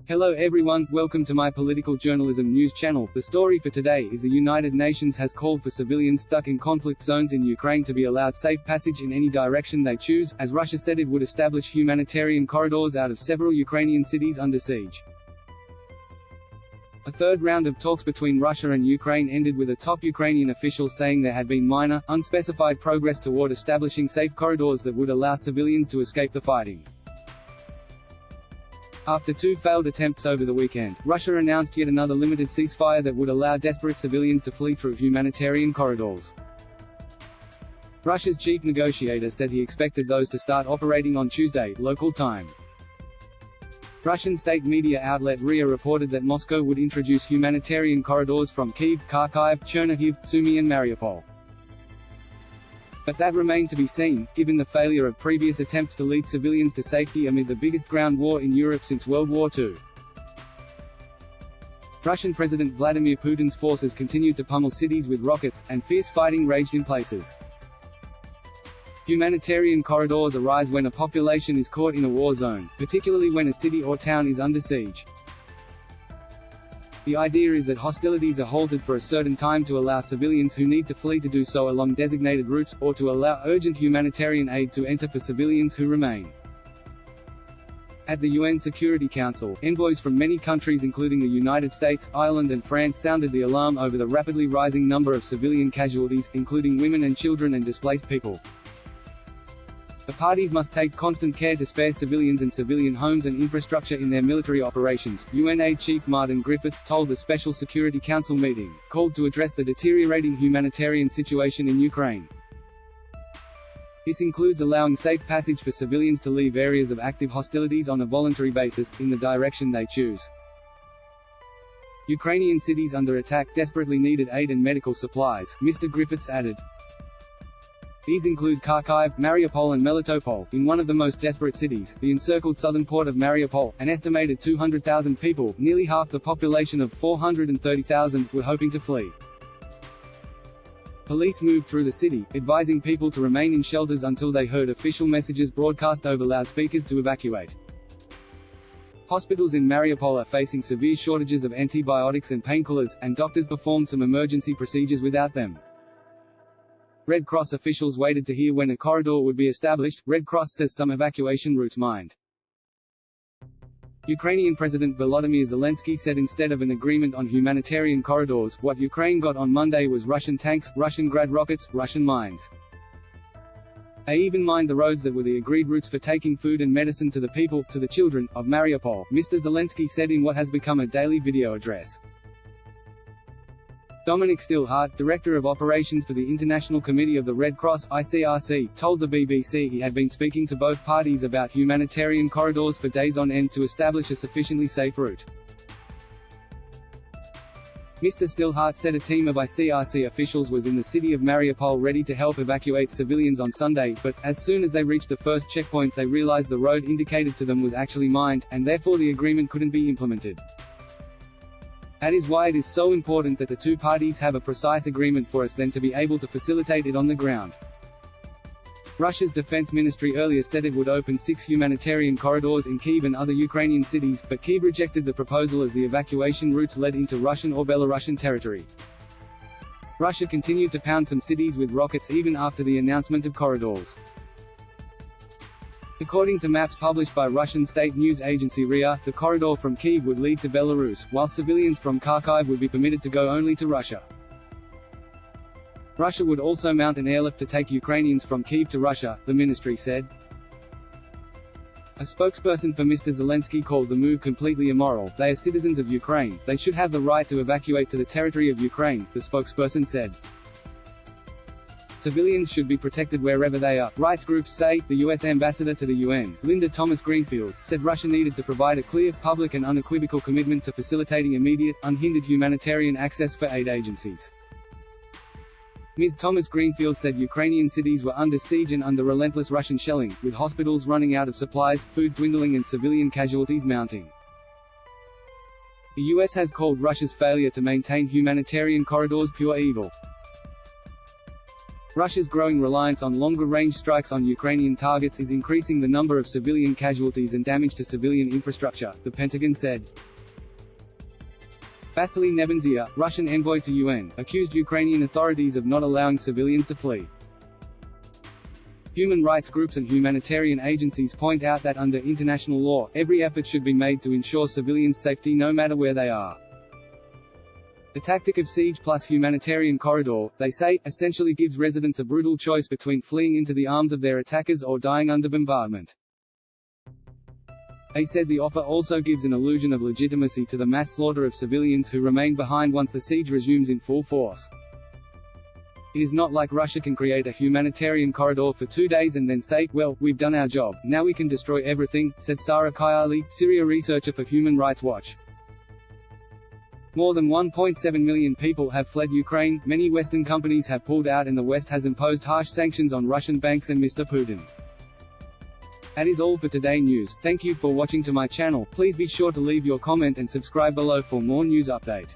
Hello everyone, welcome to my political journalism news channel. The story for today is the United Nations has called for civilians stuck in conflict zones in Ukraine to be allowed safe passage in any direction they choose, as Russia said it would establish humanitarian corridors out of several Ukrainian cities under siege. A third round of talks between Russia and Ukraine ended with a top Ukrainian official saying there had been minor, unspecified progress toward establishing safe corridors that would allow civilians to escape the fighting. After two failed attempts over the weekend, Russia announced yet another limited ceasefire that would allow desperate civilians to flee through humanitarian corridors. Russia's chief negotiator said he expected those to start operating on Tuesday, local time. Russian state media outlet RIA reported that Moscow would introduce humanitarian corridors from Kyiv, Kharkiv, Chernihiv, Sumy and Mariupol. But that remained to be seen, given the failure of previous attempts to lead civilians to safety amid the biggest ground war in Europe since World War II. Russian President Vladimir Putin's forces continued to pummel cities with rockets, and fierce fighting raged in places. Humanitarian corridors arise when a population is caught in a war zone, particularly when a city or town is under siege. The idea is that hostilities are halted for a certain time to allow civilians who need to flee to do so along designated routes, or to allow urgent humanitarian aid to enter for civilians who remain. At the UN Security Council, envoys from many countries including the United States, Ireland and France sounded the alarm over the rapidly rising number of civilian casualties, including women and children and displaced people. The parties must take constant care to spare civilians and civilian homes and infrastructure in their military operations, UN Aid Chief Martin Griffiths told the Special Security Council meeting, called to address the deteriorating humanitarian situation in Ukraine. This includes allowing safe passage for civilians to leave areas of active hostilities on a voluntary basis, in the direction they choose. Ukrainian cities under attack desperately needed aid and medical supplies, Mr. Griffiths added. These include Kharkiv, Mariupol and Melitopol. In one of the most desperate cities, the encircled southern port of Mariupol, an estimated 200,000 people, nearly half the population of 430,000, were hoping to flee. Police moved through the city, advising people to remain in shelters until they heard official messages broadcast over loudspeakers to evacuate. Hospitals in Mariupol are facing severe shortages of antibiotics and painkillers, and doctors performed some emergency procedures without them. Red Cross officials waited to hear when a corridor would be established. Red Cross says some evacuation routes mined. Ukrainian President Volodymyr Zelensky said instead of an agreement on humanitarian corridors, what Ukraine got on Monday was Russian tanks, Russian Grad rockets, Russian mines. They even mined the roads that were the agreed routes for taking food and medicine to the people, to the children, of Mariupol, Mr. Zelensky said in what has become a daily video address. Dominic Stillhart, Director of Operations for the International Committee of the Red Cross (ICRC), told the BBC he had been speaking to both parties about humanitarian corridors for days on end to establish a sufficiently safe route. Mr. Stillhart said a team of ICRC officials was in the city of Mariupol ready to help evacuate civilians on Sunday, but, as soon as they reached the first checkpoint they realized the road indicated to them was actually mined, and therefore the agreement couldn't be implemented. That is why it is so important that the two parties have a precise agreement for us then to be able to facilitate it on the ground. Russia's defense ministry earlier said it would open 6 humanitarian corridors in Kyiv and other Ukrainian cities, but Kyiv rejected the proposal as the evacuation routes led into Russian or Belarusian territory. Russia continued to pound some cities with rockets even after the announcement of corridors. According to maps published by Russian state news agency RIA, the corridor from Kyiv would lead to Belarus, while civilians from Kharkiv would be permitted to go only to Russia. Russia would also mount an airlift to take Ukrainians from Kyiv to Russia, the ministry said. A spokesperson for Mr. Zelensky called the move completely immoral. They are citizens of Ukraine, they should have the right to evacuate to the territory of Ukraine, the spokesperson said. Civilians should be protected wherever they are, rights groups say. The U.S. ambassador to the UN, Linda Thomas-Greenfield, said Russia needed to provide a clear, public and unequivocal commitment to facilitating immediate, unhindered humanitarian access for aid agencies. Ms. Thomas-Greenfield said Ukrainian cities were under siege and under relentless Russian shelling, with hospitals running out of supplies, food dwindling and civilian casualties mounting. The U.S. has called Russia's failure to maintain humanitarian corridors pure evil. Russia's growing reliance on longer-range strikes on Ukrainian targets is increasing the number of civilian casualties and damage to civilian infrastructure, the Pentagon said. Vasily Nebenzia, Russian envoy to UN, accused Ukrainian authorities of not allowing civilians to flee. Human rights groups and humanitarian agencies point out that under international law, every effort should be made to ensure civilians' safety no matter where they are. The tactic of siege plus humanitarian corridor, they say, essentially gives residents a brutal choice between fleeing into the arms of their attackers or dying under bombardment. They said the offer also gives an illusion of legitimacy to the mass slaughter of civilians who remain behind once the siege resumes in full force. It is not like Russia can create a humanitarian corridor for 2 days and then say, well, we've done our job, now we can destroy everything, said Sara Kayali, Syria researcher for Human Rights Watch. More than 1.7 million people have fled Ukraine, many Western companies have pulled out and the West has imposed harsh sanctions on Russian banks and Mr. Putin. That is all for today news. Thank you for watching to my channel. Please be sure to leave your comment and subscribe below for more news update.